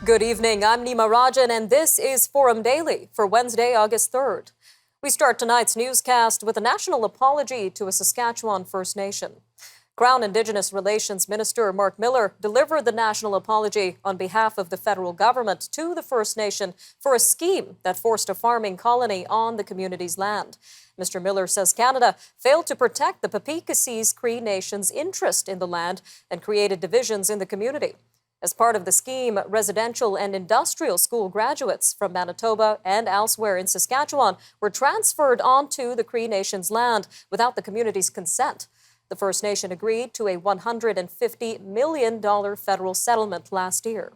Good evening, I'm Nima and this is Forum Daily for Wednesday, August 3rd. We start tonight's newscast with a national apology to a Saskatchewan First Nation. Crown Indigenous Relations Minister Mark Miller delivered the national apology on behalf of the federal government to the First Nation for a scheme that forced a farming colony on the community's land. Mr. Miller says Canada failed to protect the Peepeekisis Cree Nation's interest in the land and created divisions in the community. As part of the scheme, residential and industrial school graduates from Manitoba and elsewhere in Saskatchewan were transferred onto the Cree Nation's land without the community's consent. The First Nation agreed to a $150 million federal settlement last year.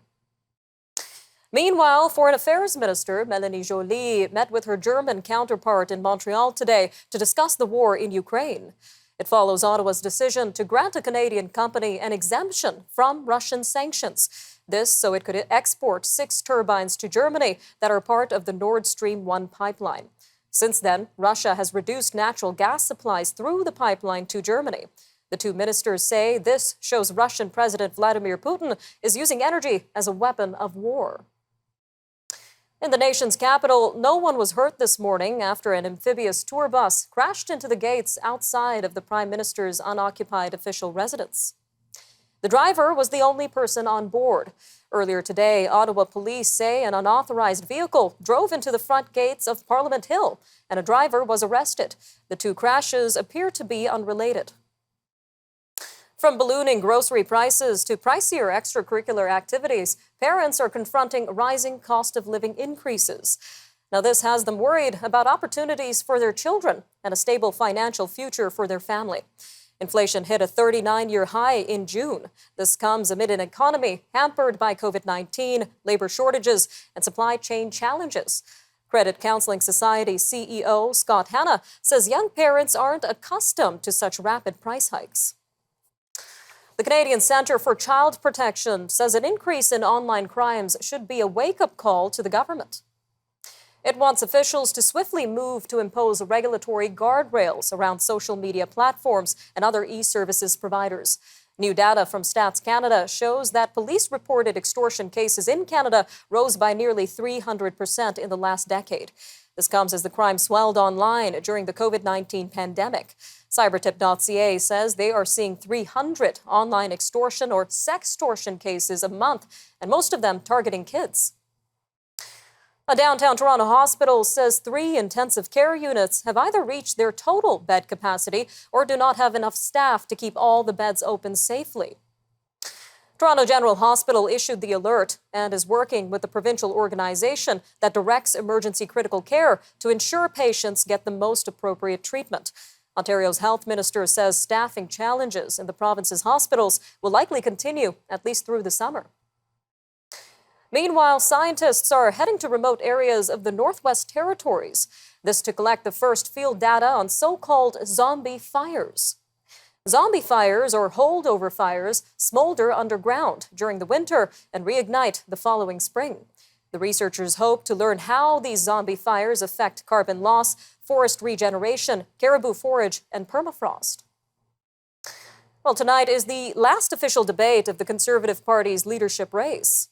Meanwhile, Foreign Affairs Minister Mélanie Joly met with her German counterpart in Montreal today to discuss the war in Ukraine. It follows Ottawa's decision to grant a Canadian company an exemption from Russian sanctions. This so it could export 6 turbines to Germany that are part of the Nord Stream 1 pipeline. Since then, Russia has reduced natural gas supplies through the pipeline to Germany. The two ministers say this shows Russian President Vladimir Putin is using energy as a weapon of war. In the nation's capital, no one was hurt this morning after an amphibious tour bus crashed into the gates outside of the Prime Minister's unoccupied official residence. The driver was the only person on board. Earlier today, Ottawa police say an unauthorized vehicle drove into the front gates of Parliament Hill, and a driver was arrested. The two crashes appear to be unrelated. From ballooning grocery prices to pricier extracurricular activities, parents are confronting rising cost of living increases. Now, this has them worried about opportunities for their children and a stable financial future for their family. Inflation hit a 39-year high in June. This comes amid an economy hampered by COVID-19, labor shortages, and supply chain challenges. Credit Counseling Society CEO Scott Hanna says young parents aren't accustomed to such rapid price hikes. The Canadian Centre for Child Protection says an increase in online crimes should be a wake-up call to the government. It wants officials to swiftly move to impose regulatory guardrails around social media platforms and other e-services providers. New data from Stats Canada shows that police-reported extortion cases in Canada rose by nearly 300% in the last decade. This comes as the crime swelled online during the COVID-19 pandemic. Cybertip.ca says they are seeing 300 online extortion or sextortion cases a month, and most of them targeting kids. A downtown Toronto hospital says 3 intensive care units have either reached their total bed capacity or do not have enough staff to keep all the beds open safely. Toronto General Hospital issued the alert and is working with the provincial organization that directs emergency critical care to ensure patients get the most appropriate treatment. Ontario's health minister says staffing challenges in the province's hospitals will likely continue at least through the summer. Meanwhile, scientists are heading to remote areas of the Northwest Territories. This to collect the first field data on so-called zombie fires. Zombie fires, or holdover fires, smolder underground during the winter and reignite the following spring. The researchers hope to learn how these zombie fires affect carbon loss, forest regeneration, caribou forage, and permafrost. Well, tonight is the last official debate of the Conservative Party's leadership race.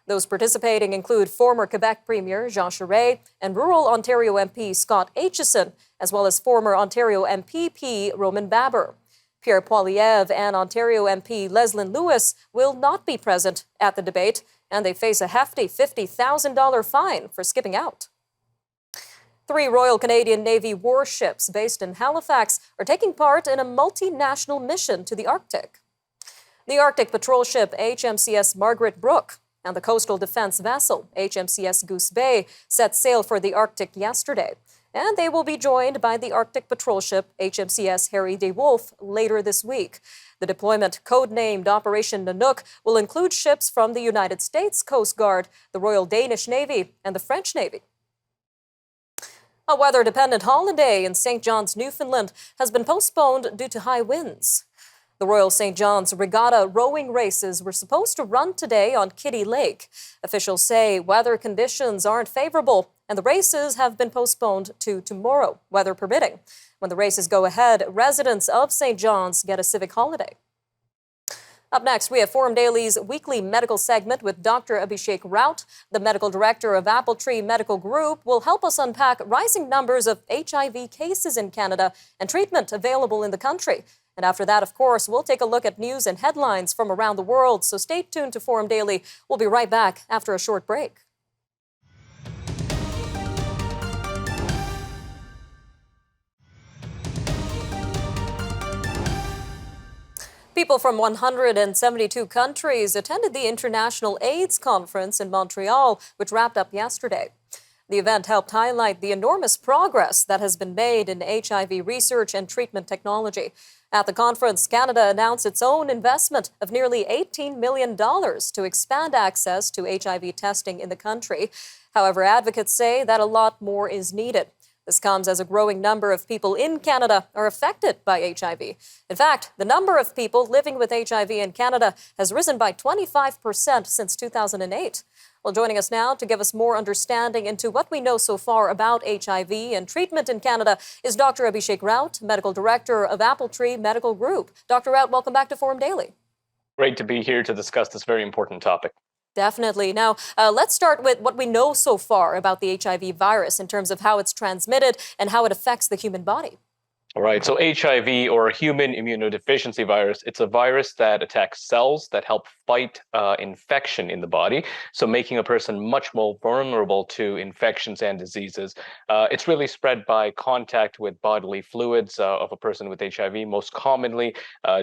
Those participating include former Quebec Premier Jean Charest and rural Ontario MP Scott Aitchison, as well as former Ontario MPP Roman Baber. Pierre Poilievre and Ontario MP Leslyn Lewis will not be present at the debate, and they face a hefty $50,000 fine for skipping out. 3 Royal Canadian Navy warships based in Halifax are taking part in a multinational mission to the Arctic. The Arctic patrol ship HMCS Margaret Brooke and the coastal defense vessel HMCS Goose Bay set sail for the Arctic yesterday, and they will be joined by the Arctic patrol ship HMCS Harry de Wolf later this week. The deployment, codenamed Operation Nanook, will include ships from the United States Coast Guard, the Royal Danish Navy, and the French Navy. A weather-dependent holiday in St. John's, Newfoundland, has been postponed due to high winds. The Royal St. John's Regatta rowing races were supposed to run today on Kitty Lake. Officials say weather conditions aren't favorable, and the races have been postponed to tomorrow, weather permitting. When the races go ahead, residents of St. John's get a civic holiday. Up next, we have Forum Daily's weekly medical segment with Dr. Abhishek Raut. The medical director of Appletree Medical Group will help us unpack rising numbers of HIV cases in Canada and treatment available in the country. And after that, of course, we'll take a look at news and headlines from around the world. So stay tuned to Forum Daily. We'll be right back after a short break. People from 172 countries attended the International AIDS Conference in Montreal, which wrapped up yesterday. The event helped highlight the enormous progress that has been made in HIV research and treatment technology. At the conference, Canada announced its own investment of nearly $18 million to expand access to HIV testing in the country. However, advocates say that a lot more is needed. This comes as a growing number of people in Canada are affected by HIV. In fact, the number of people living with HIV in Canada has risen by 25% since 2008. Well, joining us now to give us more understanding into what we know so far about HIV and treatment in Canada is Dr. Abhishek Raut, Medical Director of Appletree Medical Group. Dr. Raut, welcome back to Forum Daily. Great to be here to discuss this very important topic. Definitely. Now, let's start with what we know so far about the HIV virus in terms of how it's transmitted and how it affects the human body. All right, so HIV, or human immunodeficiency virus, it's a virus that attacks cells that help fight infection in the body, so making a person much more vulnerable to infections and diseases. It's really spread by contact with bodily fluids of a person with HIV, most commonly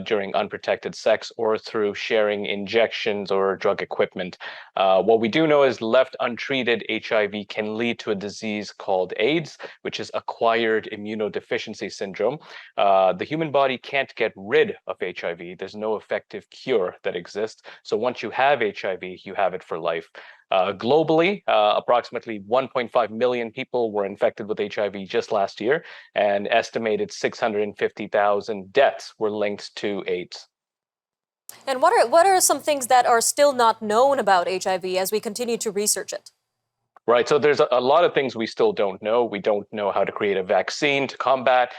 during unprotected sex or through sharing injections or drug equipment. What we do know is left untreated, HIV can lead to a disease called AIDS, which is acquired immunodeficiency syndrome. The human body can't get rid of HIV. There's no effective cure that exists. So once you have HIV, you have it for life. Globally, approximately 1.5 million people were infected with HIV just last year, and estimated 650,000 deaths were linked to AIDS. And what are some things that are still not known about HIV as we continue to research it? Right. So there's a lot of things we still don't know. We don't know how to create a vaccine to combat.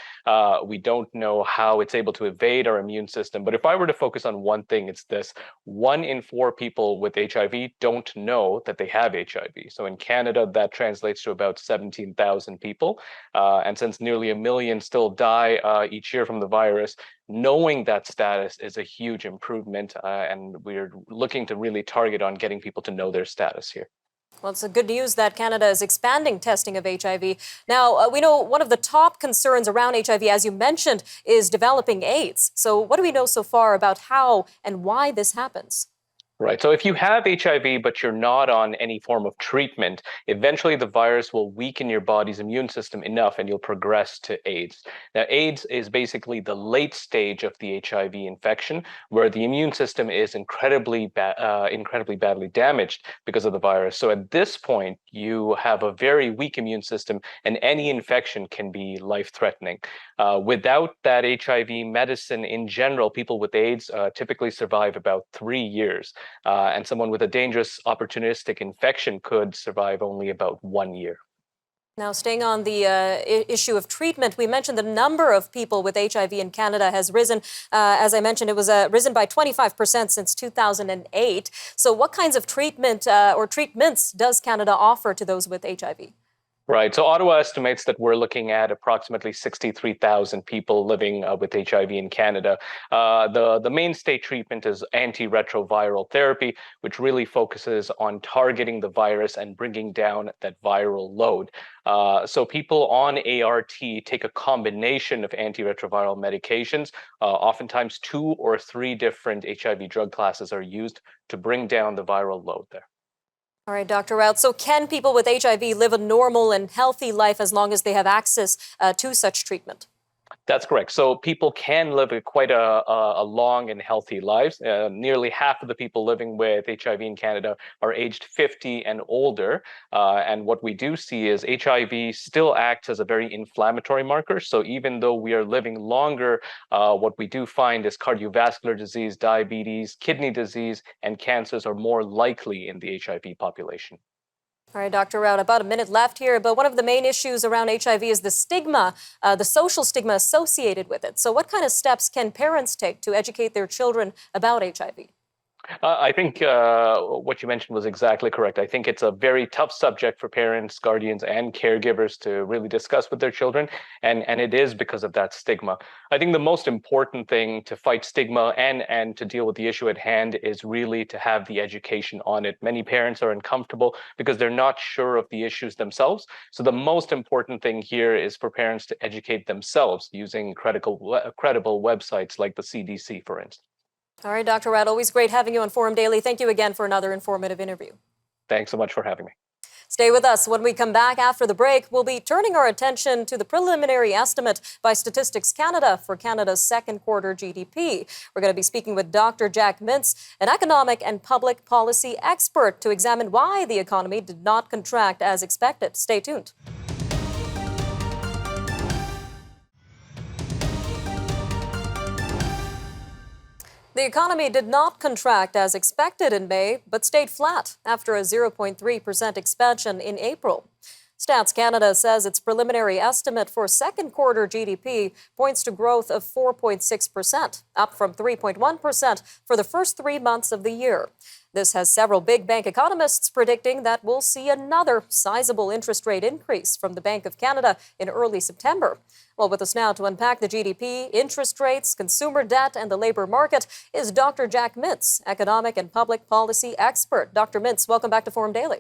We don't know how it's able to evade our immune system. But if I were to focus on one thing, it's this: 1 in 4 people with HIV don't know that they have HIV. So in Canada, that translates to about 17,000 people. And since nearly 1 million still die each year from the virus, knowing that status is a huge improvement. And we're looking to really target on getting people to know their status here. Well, it's good news that Canada is expanding testing of HIV. Now, we know one of the top concerns around HIV, as you mentioned, is developing AIDS. So what do we know so far about how and why this happens? Right. So if you have HIV, but you're not on any form of treatment, eventually the virus will weaken your body's immune system enough and you'll progress to AIDS. Now, AIDS is basically the late stage of the HIV infection, where the immune system is incredibly badly damaged because of the virus. So at this point, you have a very weak immune system, and any infection can be life-threatening. Without that HIV medicine in general, people with AIDS typically survive about 3 years. And someone with a dangerous opportunistic infection could survive only about 1 year. Now, staying on the issue of treatment, we mentioned the number of people with HIV in Canada has risen. As I mentioned, it was risen by 25% since 2008. So what kinds of treatment or treatments does Canada offer to those with HIV? Right. So Ottawa estimates that we're looking at approximately 63,000 people living with HIV in Canada. The mainstay treatment is antiretroviral therapy, which really focuses on targeting the virus and bringing down that viral load. So people on ART take a combination of antiretroviral medications. Oftentimes 2 or 3 different HIV drug classes are used to bring down the viral load there. All right, Dr. Raut. So can people with HIV live a normal and healthy life as long as they have access to such treatment? That's correct. So people can live quite a long and healthy lives. Nearly half of the people living with HIV in Canada are aged 50 and older. And what we do see is HIV still acts as a very inflammatory marker. So even though we are living longer, what we do find is cardiovascular disease, diabetes, kidney disease, and cancers are more likely in the HIV population. All right, Dr. Raut, about a minute left here, but one of the main issues around HIV is the stigma, the social stigma associated with it. So what kind of steps can parents take to educate their children about HIV? I think what you mentioned was exactly correct. I think it's a very tough subject for parents, guardians, and caregivers to really discuss with their children, and it is because of that stigma. I think the most important thing to fight stigma and to deal with the issue at hand is really to have the education on it. Many parents are uncomfortable because they're not sure of the issues themselves. So the most important thing here is for parents to educate themselves using credible websites like the CDC, for instance. All right, Dr. Raut, always great having you on Forum Daily. Thank you again for another informative interview. Thanks so much for having me. Stay with us. When we come back after the break, we'll be turning our attention to the preliminary estimate by Statistics Canada for Canada's second quarter GDP. We're going to be speaking with Dr. Jack Mintz, an economic and public policy expert, to examine why the economy did not contract as expected. Stay tuned. The economy did not contract as expected in May, but stayed flat after a 0.3% expansion in April. Stats Canada says its preliminary estimate for second quarter GDP points to growth of 4.6%, up from 3.1% for the first 3 months of the year. This has several big bank economists predicting that we'll see another sizable interest rate increase from the Bank of Canada in early September. Well, with us now to unpack the GDP, interest rates, consumer debt, and the labor market is Dr. Jack Mintz, economic and public policy expert. Dr. Mintz, welcome back to Forum Daily.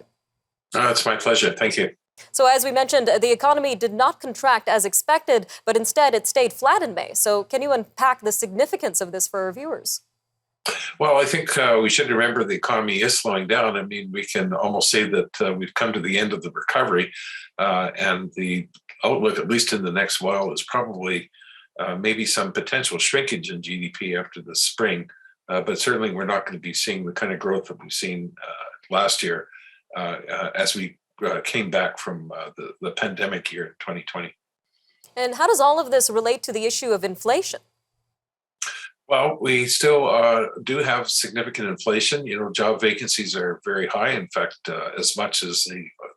It's my pleasure. Thank you. So as we mentioned, the economy did not contract as expected, but instead it stayed flat in May. So can you unpack the significance of this for our viewers? Well, I think we should remember the economy is slowing down. I mean, we can almost say that we've come to the end of the recovery, and the outlook, at least in the next while, is probably maybe some potential shrinkage in GDP after the spring. But certainly we're not going to be seeing the kind of growth that we've seen last year as we came back from the pandemic year in 2020. And how does all of this relate to the issue of inflation? Well, we still do have significant inflation. You know, job vacancies are very high. In fact, as much as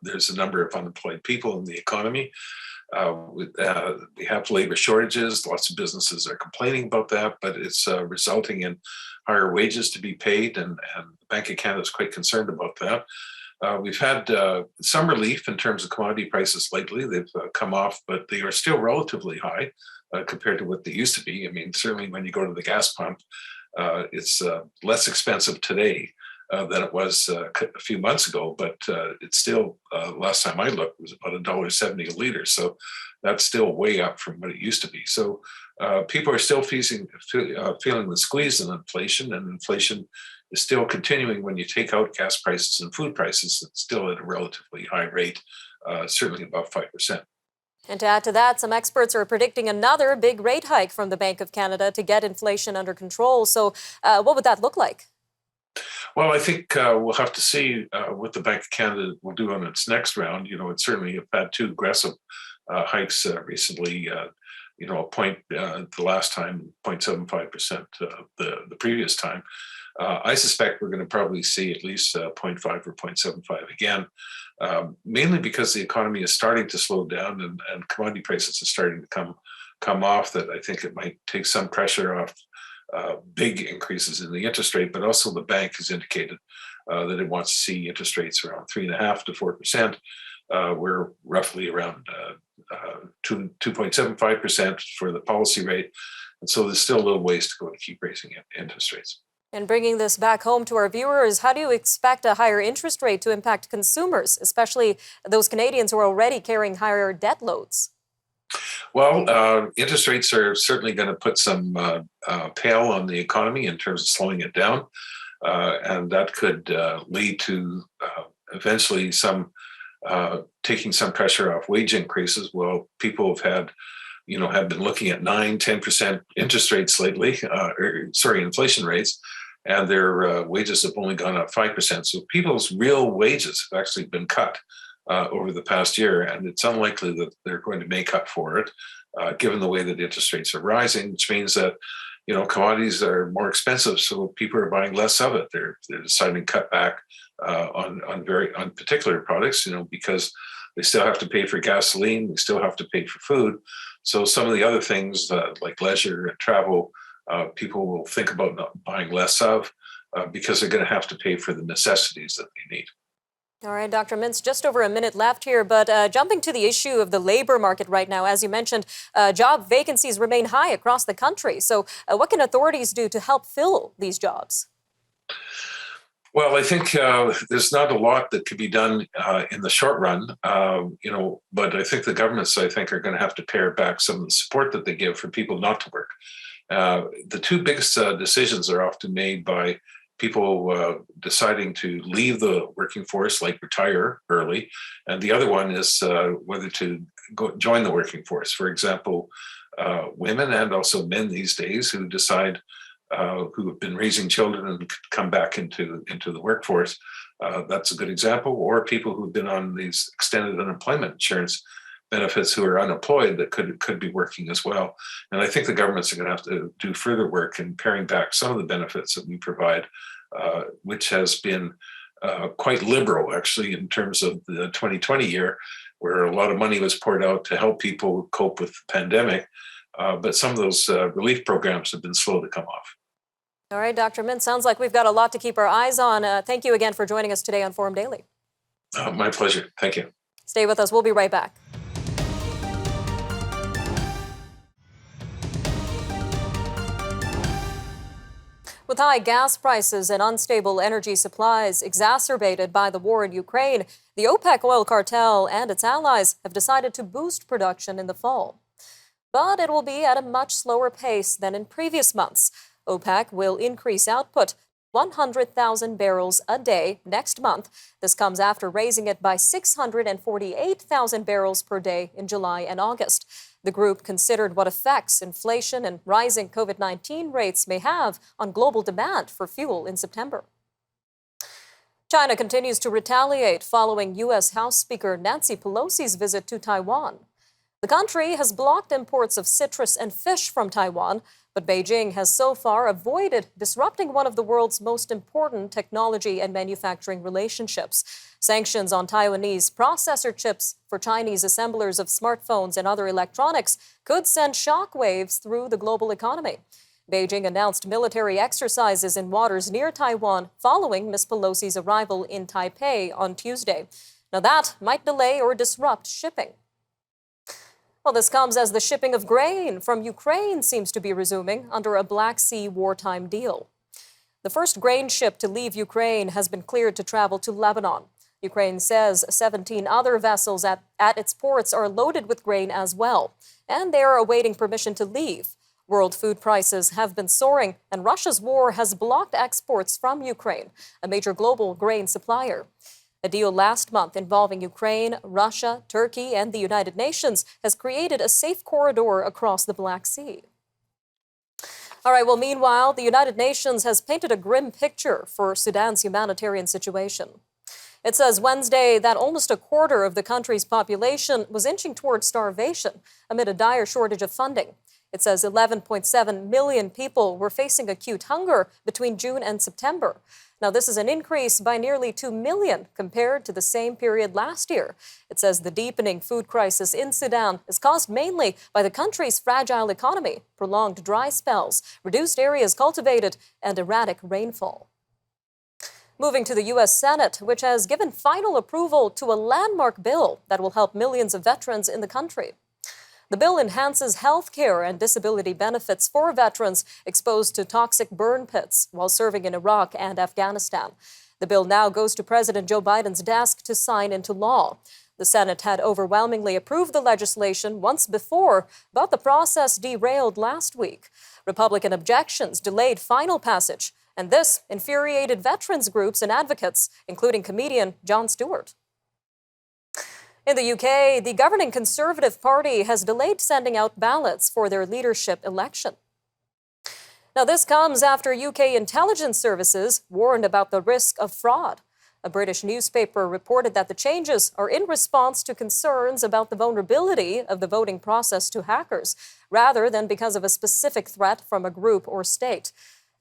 there's a number of unemployed people in the economy. We have labor shortages. Lots of businesses are complaining about that, but it's resulting in higher wages to be paid, and the Bank of Canada is quite concerned about that. We've had some relief in terms of commodity prices lately. They've come off, but they are still relatively high compared to what they used to be. I mean, certainly when you go to the gas pump, it's less expensive today than it was a few months ago, but it's still, last time I looked, was about $1.70 a liter. So that's still way up from what it used to be. So people are still feeling the squeeze in inflation, and inflation is still continuing when you take out gas prices and food prices. It's still at a relatively high rate, certainly above 5%. And to add to that, some experts are predicting another big rate hike from the Bank of Canada to get inflation under control. So what would that look like? Well, I think we'll have to see what the Bank of Canada will do on its next round. You know, it certainly have had two aggressive hikes recently. You know, a point the last time, 0.75% the previous time. I suspect we're going to probably see at least 0.5 or 0.75 again, mainly because the economy is starting to slow down and commodity prices are starting to come off. That I think it might take some pressure off big increases in the interest rate, but also the bank has indicated that it wants to see interest rates around 3.5% to 4%. We're roughly around 2.75% for the policy rate. And so there's still a little ways to go to keep raising interest rates. And bringing this back home to our viewers, how do you expect a higher interest rate to impact consumers, especially those Canadians who are already carrying higher debt loads? Well, interest rates are certainly going to put some pale on the economy in terms of slowing it down. And that could lead to eventually some taking some pressure off wage increases. Well, people have been looking at 9-10% interest rates lately, inflation rates, and their wages have only gone up 5%. So people's real wages have actually been cut over the past year, and it's unlikely that they're going to make up for it, given the way that interest rates are rising, which means that commodities are more expensive, so people are buying less of it. They're deciding to cut back on particular products, because they still have to pay for gasoline, they still have to pay for food. So some of the other things like leisure and travel, people will think about not buying less of because they're going to have to pay for the necessities that they need. All right, Dr. Mintz, just over a minute left here, but jumping to the issue of the labor market right now, as you mentioned, job vacancies remain high across the country. So what can authorities do to help fill these jobs? Well, I think there's not a lot that could be done in the short run, but I think the governments, are going to have to pare back some of the support that they give for people not to work. The two biggest decisions are often made by people deciding to leave the working force, like retire early, and the other one is whether to join the working force. For example, women and also men these days who decide who have been raising children and come back into the workforce. That's a good example. Or people who've been on these extended unemployment insurance benefits who are unemployed that could be working as well. And I think the governments are going to have to do further work in paring back some of the benefits that we provide, which has been quite liberal, actually, in terms of the 2020 year, where a lot of money was poured out to help people cope with the pandemic. But some of those relief programs have been slow to come off. All right, Dr. Mintz, sounds like we've got a lot to keep our eyes on. Thank you again for joining us today on Forum Daily. My pleasure. Thank you. Stay with us. We'll be right back. With high gas prices and unstable energy supplies exacerbated by the war in Ukraine, the OPEC oil cartel and its allies have decided to boost production in the fall. But it will be at a much slower pace than in previous months. OPEC will increase output 100,000 barrels a day next month. This comes after raising it by 648,000 barrels per day in July and August. The group considered what effects inflation and rising COVID-19 rates may have on global demand for fuel in September. China continues to retaliate following U.S. House Speaker Nancy Pelosi's visit to Taiwan. The country has blocked imports of citrus and fish from Taiwan, but Beijing has so far avoided disrupting one of the world's most important technology and manufacturing relationships. Sanctions on Taiwanese processor chips for Chinese assemblers of smartphones and other electronics could send shockwaves through the global economy. Beijing announced military exercises in waters near Taiwan following Ms. Pelosi's arrival in Taipei on Tuesday. Now that might delay or disrupt shipping. Well, this comes as the shipping of grain from Ukraine seems to be resuming under a Black Sea wartime deal. The first grain ship to leave Ukraine has been cleared to travel to Lebanon. Ukraine says 17 other vessels at its ports are loaded with grain as well, and they are awaiting permission to leave. World food prices have been soaring, and Russia's war has blocked exports from Ukraine, a major global grain supplier. A deal last month involving Ukraine, Russia, Turkey, and the United Nations has created a safe corridor across the Black Sea. All right, well, meanwhile, the United Nations has painted a grim picture for Sudan's humanitarian situation. It says Wednesday that almost a quarter of the country's population was inching toward starvation amid a dire shortage of funding. It says 11.7 million people were facing acute hunger between June and September. Now, this is an increase by nearly 2 million compared to the same period last year. It says the deepening food crisis in Sudan is caused mainly by the country's fragile economy, prolonged dry spells, reduced areas cultivated, and erratic rainfall. Moving to the U.S. Senate, which has given final approval to a landmark bill that will help millions of veterans in the country. The bill enhances health care and disability benefits for veterans exposed to toxic burn pits while serving in Iraq and Afghanistan. The bill now goes to President Joe Biden's desk to sign into law. The Senate had overwhelmingly approved the legislation once before, but the process derailed last week. Republican objections delayed final passage, and this infuriated veterans groups and advocates, including comedian Jon Stewart. In the UK, the governing Conservative Party has delayed sending out ballots for their leadership election. Now, this comes after UK intelligence services warned about the risk of fraud. A British newspaper reported that the changes are in response to concerns about the vulnerability of the voting process to hackers, rather than because of a specific threat from a group or state.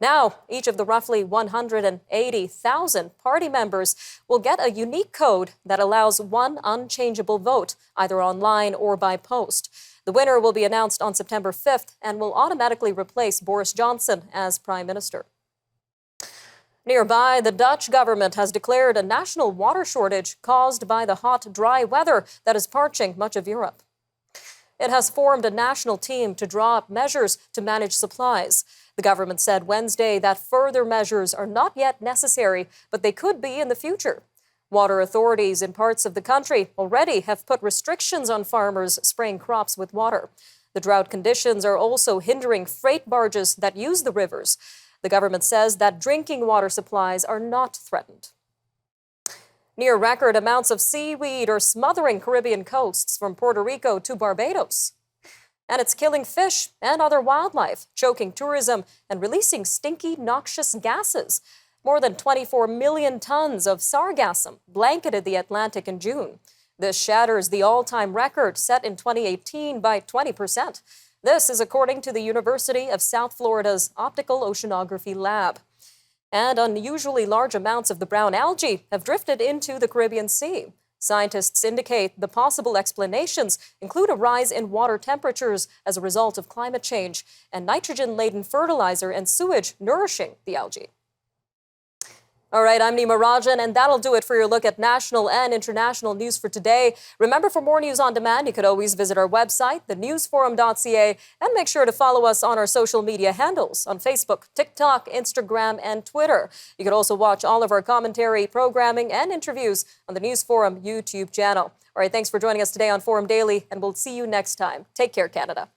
Now, each of the roughly 180,000 party members will get a unique code that allows one unchangeable vote, either online or by post. The winner will be announced on September 5th and will automatically replace Boris Johnson as Prime Minister. Nearby, the Dutch government has declared a national water shortage caused by the hot, dry weather that is parching much of Europe. It has formed a national team to draw up measures to manage supplies. The government said Wednesday that further measures are not yet necessary, but they could be in the future. Water authorities in parts of the country already have put restrictions on farmers spraying crops with water. The drought conditions are also hindering freight barges that use the rivers. The government says that drinking water supplies are not threatened. Near record amounts of seaweed are smothering Caribbean coasts from Puerto Rico to Barbados. And it's killing fish and other wildlife, choking tourism, and releasing stinky, noxious gases. More than 24 million tons of sargassum blanketed the Atlantic in June. This shatters the all-time record set in 2018 by 20%. This is according to the University of South Florida's Optical Oceanography Lab. And unusually large amounts of the brown algae have drifted into the Caribbean Sea. Scientists indicate the possible explanations include a rise in water temperatures as a result of climate change and nitrogen-laden fertilizer and sewage nourishing the algae. All right, I'm Nima Rajan, and that'll do it for your look at national and international news for today. Remember, for more news on demand, you could always visit our website, thenewsforum.ca, and make sure to follow us on our social media handles on Facebook, TikTok, Instagram, and Twitter. You could also watch all of our commentary, programming, and interviews on the News Forum YouTube channel. All right, thanks for joining us today on Forum Daily, and we'll see you next time. Take care, Canada.